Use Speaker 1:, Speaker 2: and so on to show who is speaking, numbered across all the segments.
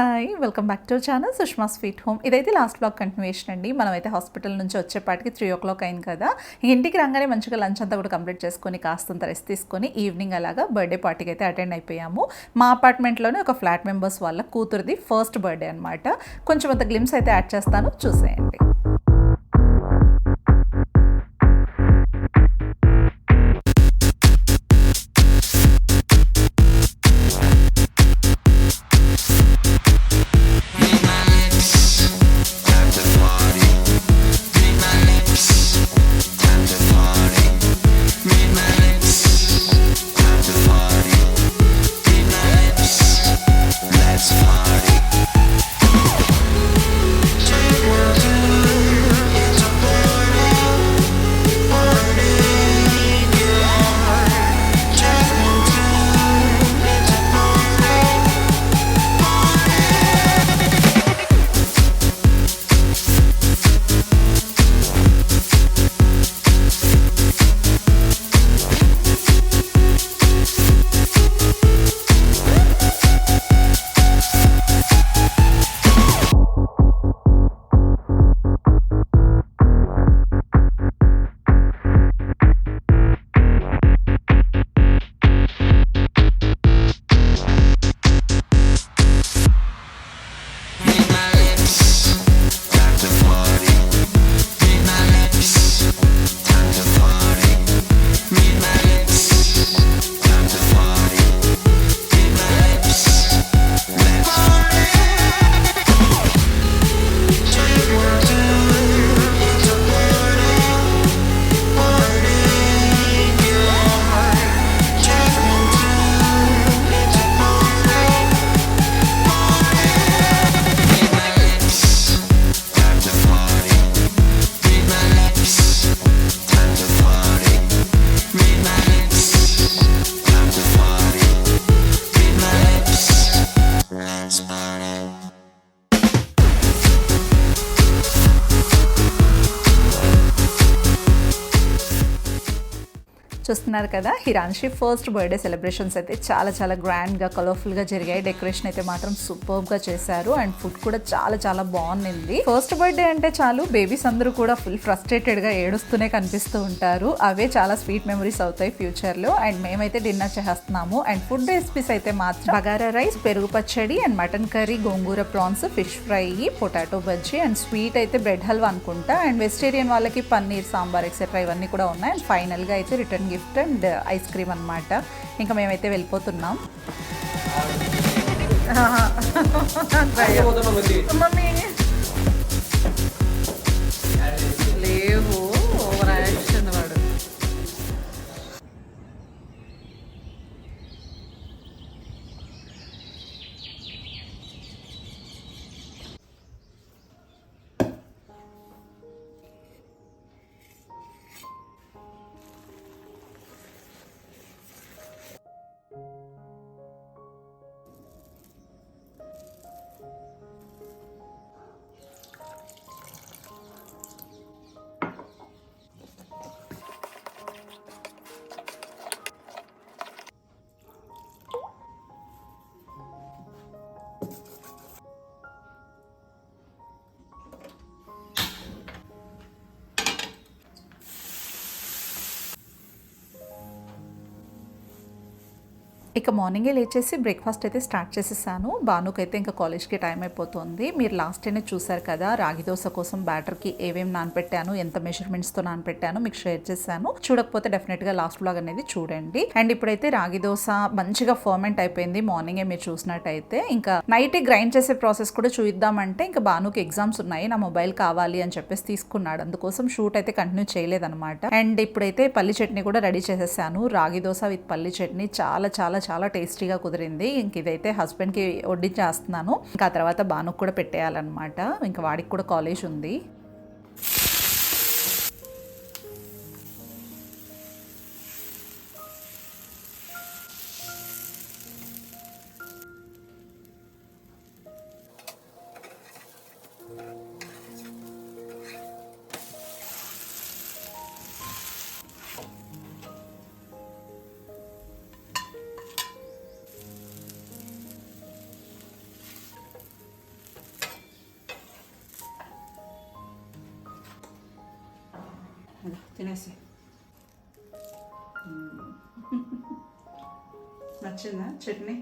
Speaker 1: Hi welcome back to channel Sushma sweet home. ఇదైతే last blog continuation అండి. మనమైతే hospital నుంచి వచ్చేపాటికి 3 o'clock అయింది కదా. ఇంటికి రాగానే మంచిగా లంచ్ అంతా కూడా కంప్లీట్ చేసుకొని కాస్తంత రెస్ట్ తీసుకొని ఈవినింగ్ అలాగా బర్త్డే పార్టీకి అయితే అటెండ్ అయిపోయాము. మా అపార్ట్మెంట్లోనే ఒక ఫ్లాట్ మెంబర్స్ వాళ్ళ కూతురిది ఫస్ట్ బర్త్డే అనమాట. కొంచెం అంత గ్లిమ్స్ అయితే యాడ్ చేస్తాను, చూసేయండి. చూస్తున్నారు కదా, హిరాన్షి ఫస్ట్ బర్త్డే సెలబ్రేషన్స్ అయితే చాలా గ్రాండ్గా కలర్ఫుల్గా జరిగాయి. డెకరేషన్ అయితే మాత్రం సూపర్గా చేశారు అండ్ ఫుడ్ కూడా చాలా బాగుంది. ఫస్ట్ బర్త్డే అంటే చాలు బేబీస్ అందరూ కూడా ఫుల్ ఫ్రస్ట్రేటెడ్గా ఏడుస్తూనే కనిపిస్తూ ఉంటారు. అవే చాలా స్వీట్ మెమరీస్ అవుతాయి ఫ్యూచర్లో. అండ్ మేమైతే డిన్నర్ చేస్తున్నాము. అండ్ ఫుడ్ రెసిపీస్ అయితే మాత్రం బగారా రైస్, పెరుగు పచ్చడి and mutton curry, gongura prawns, fish fry, potato bajji and sweet అయితే బ్రెడ్ హల్వా అనుకుంటా. అండ్ వెజిటేరియన్ వాళ్ళకి పన్నీర్, సాంబార్ ఎక్సెట్రా ఇవన్నీ కూడా ఉన్నాయి. అండ్ ఫైనల్గా అయితే return gift and ice cream అనమాట. ఇంకా మేమైతే వెళ్ళిపోతున్నాం. లేవు ఓవర్ యాక్షన్ వాడు. ఇక మార్నింగే లేచేసి బ్రేక్ఫాస్ట్ అయితే స్టార్ట్ చేసేసాను. భానుకైతే ఇంకా కాలేజ్కి టైం అయిపోతుంది. మీరు లాస్ట్ టైమే చూసారు కదా, రాగి దోశ కోసం బ్యాటర్కి ఏమేమి నానపెట్టాను, ఎంత మెజర్మెంట్స్తో నానపెట్టాను మీకు షేర్ చేశాను. చూడకపోతే డెఫినెట్గా లాస్ట్ బ్లాగ్ అనేది చూడండి. అండ్ ఇప్పుడైతే రాగి దోశ మంచిగా ఫర్మెంట్ అయిపోయింది. మార్నింగే మీరు చూసినట్టయితే ఇంకా నైటే గ్రైండ్ చేసే ప్రాసెస్ కూడా చూద్దామంటే ఇంకా భానుకి ఎగ్జామ్స్ ఉన్నాయి, నా మొబైల్ కావాలి అని చెప్పేసి తీసుకున్నాడు. అందుకోసం షూట్ అయితే కంటిన్యూ చేయలేదన్నమాట. అండ్ ఇప్పుడైతే పల్లి చట్నీ కూడా రెడీ చేసేసాను. రాగి దోశ విత్ పల్లి చట్నీ చాలా టేస్టీగా కుదిరింది. ఇంక ఇదైతే హస్బెండ్కి వడ్డించేస్తున్నాను. ఇంకా ఆ తర్వాత భానుకు కూడా పెట్టేయాలన్నమాట. ఇంకా వాడికి కూడా కాలేజ్ ఉంది. అలా తినేసి. నచ్చిందా చట్నీ?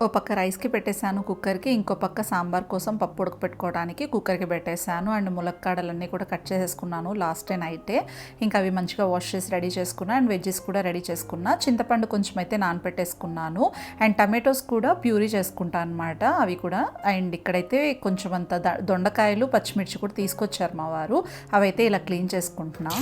Speaker 1: ఓ పక్క రైస్కి పెట్టేశాను కుక్కర్కి, ఇంకో పక్క సాంబార్ కోసం పప్పు ఉడకపెట్టుకోవడానికి కుక్కర్కి పెట్టేశాను. అండ్ ములక్కాడలన్నీ కూడా కట్ చేసేసుకున్నాను లాస్ట్ డే నైటే. ఇంకా అవి మంచిగా వాష్ చేసి రెడీ చేసుకున్నా. అండ్ వెజ్జెస్ కూడా రెడీ చేసుకున్నా. చింతపండు కొంచెం అయితే నానపెట్టేసుకున్నాను. అండ్ టమాటోస్ కూడా ప్యూరీ చేసుకుంటాను అనమాట అవి కూడా. అండ్ ఇక్కడైతే కొంచెం అంత దొండకాయలు పచ్చిమిర్చి కూడా తీసుకొచ్చారు మా వారు. అవైతే ఇలా క్లీన్ చేసుకుంటున్నా.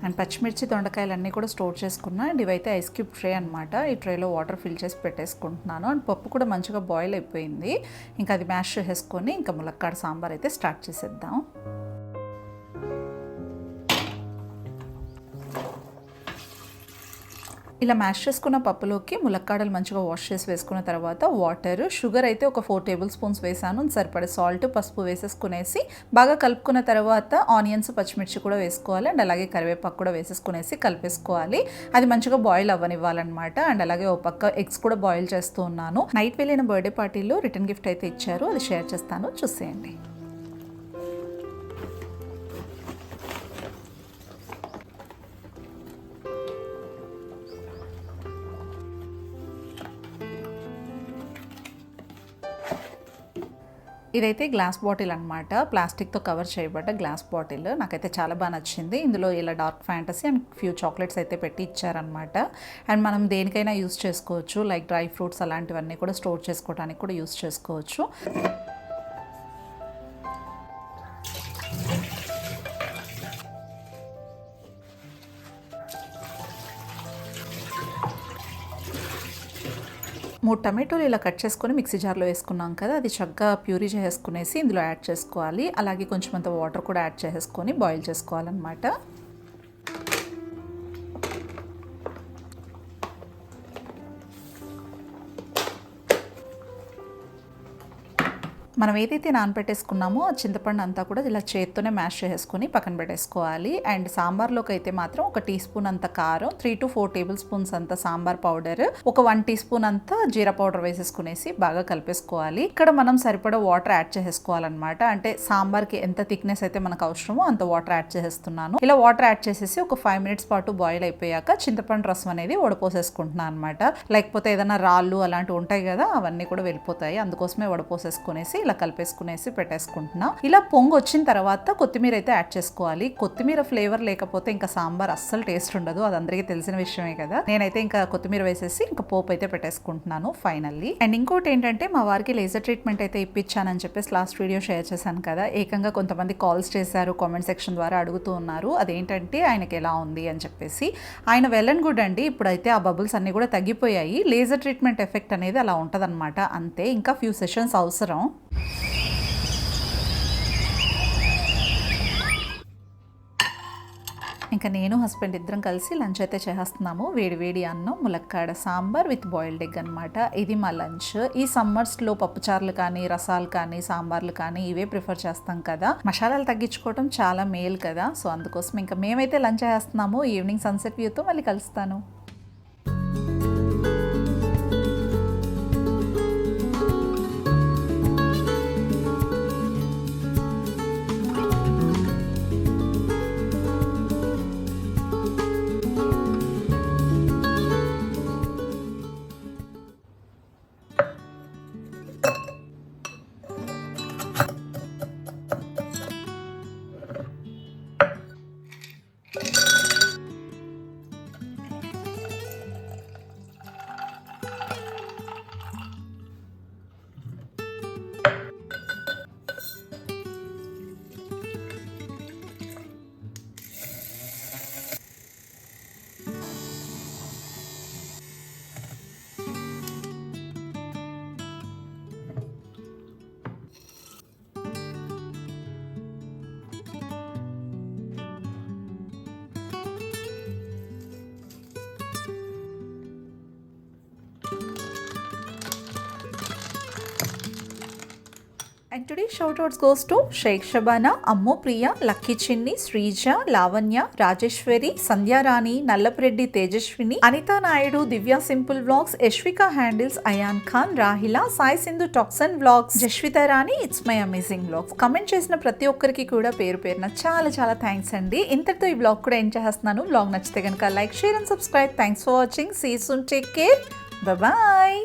Speaker 1: అండ్ పచ్చిమిర్చి దొండకాయలన్నీ కూడా స్టోర్ చేసుకున్నా. అండ్ ఇవైతే ఐస్ క్యూబ్ ట్రే అనమాట. ఈ ట్రేలో వాటర్ ఫిల్ చేసి పెట్టేసుకుంటున్నాను. అండ్ పప్పు కూడా మంచిగా బాయిల్ అయిపోయింది. ఇంకా అది మ్యాష్ చేసేసుకొని ఇంకా ములక్కాడ సాంబార్ అయితే స్టార్ట్ చేసేద్దాం. ఇలా మ్యాష్ చేసుకున్న పప్పులోకి ములక్కాడలు మంచిగా వాష్ చేసి వేసుకున్న తర్వాత వాటర్, షుగర్ అయితే ఒక 4 టేబుల్ స్పూన్స్ వేసాను. సరిపడే సాల్ట్, పసుపు వేసేసుకునేసి బాగా కలుపుకున్న తర్వాత ఆనియన్స్, పచ్చిమిర్చి కూడా వేసుకోవాలి. అండ్ అలాగే కరివేపాకు కూడా వేసేసుకునేసి కలిపేసుకోవాలి. అది మంచిగా బాయిల్ అవ్వనివ్వాలన్నమాట. అండ్ అలాగే ఒక పక్క ఎగ్స్ కూడా బాయిల్ చేస్తూ ఉన్నాను. నైట్ వెళ్ళిన బర్త్డే పార్టీలో రిటర్న్ గిఫ్ట్ అయితే ఇచ్చారు, అది షేర్ చేస్తాను, చూసేయండి. ఇదైతే గ్లాస్ బాటిల్ అనమాట. ప్లాస్టిక్తో కవర్ చేయబడ్డ గ్లాస్ బాటిల్. నాకైతే చాలా బాగా నచ్చింది. ఇందులో ఇలా dark fantasy and few chocolates అయితే పెట్టి ఇచ్చారనమాట. అండ్ మనం దేనికైనా యూస్ చేసుకోవచ్చు. లైక్ డ్రై ఫ్రూట్స్ అలాంటివన్నీ కూడా స్టోర్ చేసుకోవడానికి కూడా యూస్ చేసుకోవచ్చు. 3 టమాటోలు ఇలా కట్ చేసుకొని మిక్సీ జార్లో వేసుకున్నాం కదా, అది చక్కగా ప్యూరీ చేసుకునేసి ఇందులో యాడ్ చేసుకోవాలి. అలాగే కొంచెం అంత వాటర్ కూడా యాడ్ చేసుకొని బాయిల్ చేసుకోవాలన్నమాట. మనం ఏదైతే నానబెట్టేసుకున్నామో ఆ చింతపండు అంతా కూడా ఇలా చేత్తోనే మ్యాష్ చేసుకొని పక్కన పెట్టేసుకోవాలి. అండ్ సాంబార్లోకి అయితే మాత్రం 1 టీ స్పూన్ అంత కారం, 3 to 4 టేబుల్ స్పూన్స్ అంత సాంబార్ పౌడర్, ఒక 1 టీ స్పూన్ అంత జీరా పౌడర్ వేసేసుకునేసి బాగా కలిపేసుకోవాలి. ఇక్కడ మనం సరిపడా వాటర్ యాడ్ చేసేసుకోవాలన్నమాట. అంటే సాంబార్కి ఎంత థిక్నెస్ అయితే మనకు అవసరమో అంత వాటర్ యాడ్ చేసేస్తున్నాను. ఇలా వాటర్ యాడ్ చేసేసి ఒక 5 minutes పాటు బాయిల్ అయిపోయాక చింతపండు రసం అనేది వడపోసేసుకుంటున్నాను అనమాట. లేకపోతే ఏదైనా రాళ్ళు అలాంటివి ఉంటాయి కదా, అవన్నీ కూడా వెళ్ళిపోతాయి. అందుకోసమే వడపోసేసుకునేసి ఇలా కలిపేసుకునేసి పెట్టేసుకుంటున్నా. ఇలా పొంగు వచ్చిన తర్వాత కొత్తిమీర అయితే యాడ్ చేసుకోవాలి. కొత్తిమీర ఫ్లేవర్ లేకపోతే ఇంకా సాంబార్ అస్సలు టేస్ట్ ఉండదు, అది అందరికీ తెలిసిన విషయమే కదా. నేనైతే ఇంకా కొత్తిమీర వేసేసి ఇంకా పోపు అయితే పెట్టేసుకుంటున్నాను ఫైనల్లీ. అండ్ ఇంకోటి ఏంటంటే మా వారికి లేజర్ ట్రీట్మెంట్ అయితే ఇప్పించానని చెప్పేసి లాస్ట్ వీడియో షేర్ చేశాను కదా. ఏకంగా కొంతమంది కాల్స్ చేశారు, కామెంట్ సెక్షన్ ద్వారా అడుగుతూ ఉన్నారు అదేంటంటే ఆయనకి ఎలా ఉంది అని చెప్పేసి. ఆయన వెల్ అండ్ గుడ్ అండి. ఇప్పుడైతే ఆ బబుల్స్ అన్ని కూడా తగ్గిపోయాయి. లేజర్ ట్రీట్మెంట్ ఎఫెక్ట్ అనేది అలా ఉంటదన్నమాట, అంతే. ఇంకా ఫ్యూ సెషన్స్ అవసరం. ఇంకా నేను హస్బెండ్ ఇద్దరం కలిసి లంచ్ అయితే చేస్తున్నాము. వేడి అన్నం, ములక్కాడ సాంబార్ విత్ బాయిల్డ్ ఎగ్ అనమాట. ఇది మా లంచ్. ఈ సమ్మర్స్లో పప్పుచారులు కానీ, రసాలు కానీ, సాంబార్లు కానీ ఇవే ప్రిఫర్ చేస్తాం కదా. మసాలాలు తగ్గించుకోవడం చాలా మేలు కదా. సో అందుకోసం ఇంకా మేమైతే లంచ్ చేస్తున్నాము. ఈవినింగ్ సన్సెట్ వ్యూతో మళ్ళీ కలుస్తాను. And today's shoutouts goes to Sheikh Shabana, Ammo Priya, Lucky Chinni, Srija, Lavanya, Rajeshwari, Sandhya Rani, Nallapreddy Tejashwini, Anita Naidu, Divya Simple Vlogs, Eshwika Handles, Ayan Khan, Rahila, Sai Sindhu Toxin Vlogs, Jashwita Rani, It's My Amazing Vlogs. Comment చేసిన ప్రతి ఒక్కరికి కూడా పేరు పేరున చాలా thanks అండి. ఇంతటితో ఈ బ్లాగ్ కూడా ఎండ్ చేస్తున్నాను. బ్లాగ్ నచ్చితే కనుక like, share and subscribe. Thanks for watching. See you soon. Take care. Bye.